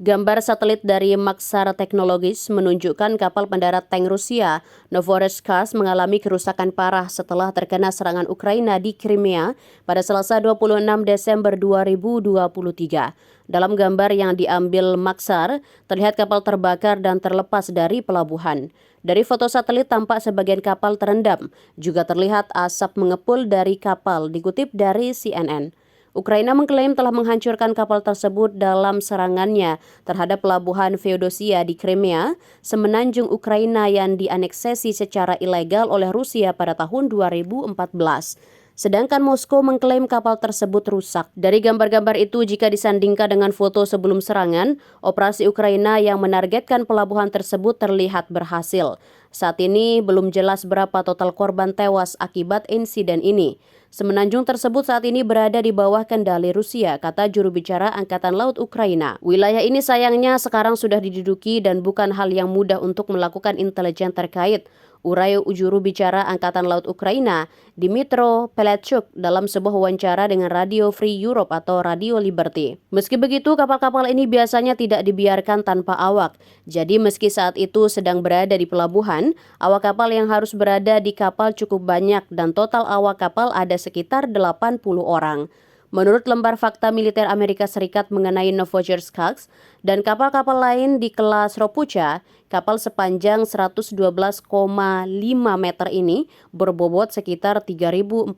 Gambar satelit dari Maxar Technologies menunjukkan kapal pendarat tank Rusia Novorossiysk mengalami kerusakan parah setelah terkena serangan Ukraina di Crimea pada Selasa 26 Desember 2023. Dalam gambar yang diambil Maxar, terlihat kapal terbakar dan terlepas dari pelabuhan. Dari foto satelit tampak sebagian kapal terendam, juga terlihat asap mengepul dari kapal, dikutip dari CNN. Ukraina mengklaim telah menghancurkan kapal tersebut dalam serangannya terhadap pelabuhan Feodosia di Crimea, semenanjung Ukraina yang dianeksesi secara ilegal oleh Rusia pada tahun 2014. Sedangkan Moskow mengklaim kapal tersebut rusak. Dari gambar-gambar itu, jika disandingkan dengan foto sebelum serangan, operasi Ukraina yang menargetkan pelabuhan tersebut terlihat berhasil. Saat ini belum jelas berapa total korban tewas akibat insiden ini. Semenanjung tersebut saat ini berada di bawah kendali Rusia, kata juru bicara Angkatan Laut Ukraina. Wilayah ini sayangnya sekarang sudah diduduki dan bukan hal yang mudah untuk melakukan intelijen terkait, urai juru bicara Angkatan Laut Ukraina, Dmytro Pelechuk, dalam sebuah wawancara dengan Radio Free Europe atau Radio Liberty. Meski begitu, kapal-kapal ini biasanya tidak dibiarkan tanpa awak. Jadi meski saat itu sedang berada di pelabuhan, awak kapal yang harus berada di kapal cukup banyak dan total awak kapal ada sekitar 80 orang. Menurut lembar fakta militer Amerika Serikat mengenai Novorossiysk dan kapal-kapal lain di kelas Ropucha, kapal sepanjang 112,5 meter ini berbobot sekitar 3.450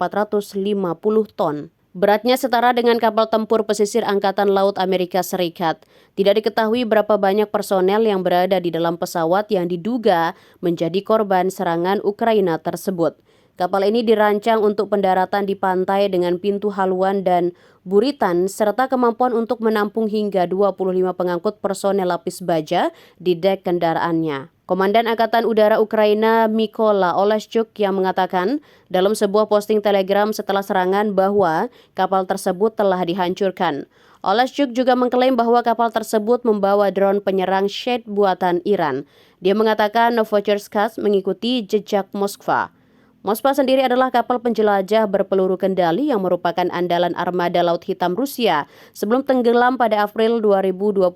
ton. Beratnya setara dengan kapal tempur pesisir Angkatan Laut Amerika Serikat. Tidak diketahui berapa banyak personel yang berada di dalam pesawat yang diduga menjadi korban serangan Ukraina tersebut. Kapal ini dirancang untuk pendaratan di pantai dengan pintu haluan dan buritan serta kemampuan untuk menampung hingga 25 pengangkut personel lapis baja di dek kendaraannya. Komandan Angkatan Udara Ukraina Mykola Oleshchuk yang mengatakan dalam sebuah posting Telegram setelah serangan bahwa kapal tersebut telah dihancurkan. Oleshchuk juga mengklaim bahwa kapal tersebut membawa drone penyerang Shahed buatan Iran. Dia mengatakan Novorossiysk mengikuti jejak Moskva. Moskva sendiri adalah kapal penjelajah berpeluru kendali yang merupakan andalan armada Laut Hitam Rusia sebelum tenggelam pada April 2022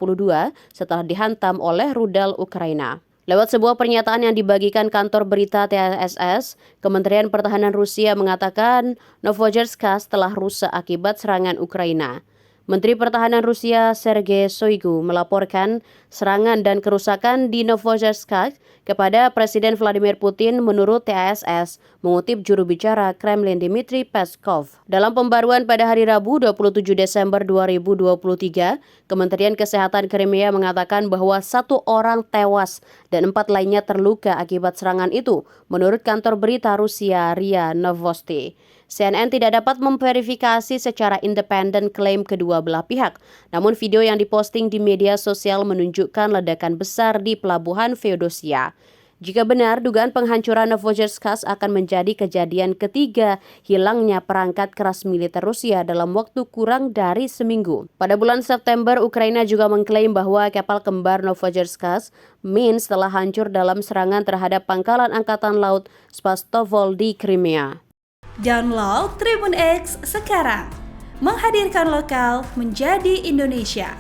setelah dihantam oleh rudal Ukraina. Lewat sebuah pernyataan yang dibagikan kantor berita TASS, Kementerian Pertahanan Rusia mengatakan Novorossiysk telah rusak akibat serangan Ukraina. Menteri Pertahanan Rusia Sergei Shoigu melaporkan serangan dan kerusakan di Novorossiysk kepada Presiden Vladimir Putin menurut TASS, mengutip juru bicara Kremlin Dmitry Peskov. Dalam pembaruan pada hari Rabu 27 Desember 2023, Kementerian Kesehatan Crimea mengatakan bahwa 1 orang tewas dan 4 lainnya terluka akibat serangan itu, menurut kantor berita Rusia RIA Novosti. CNN tidak dapat memverifikasi secara independen klaim kedua belah pihak, namun video yang diposting di media sosial menunjukkan ledakan besar di pelabuhan Feodosia. Jika benar, dugaan penghancuran Novorossiysk akan menjadi kejadian ketiga hilangnya perangkat keras militer Rusia dalam waktu kurang dari seminggu. Pada bulan September, Ukraina juga mengklaim bahwa kapal kembar Novorossiysk Minsk telah hancur dalam serangan terhadap pangkalan Angkatan Laut Sebastopol di Crimea. Download Tribun X sekarang, menghadirkan lokal menjadi Indonesia.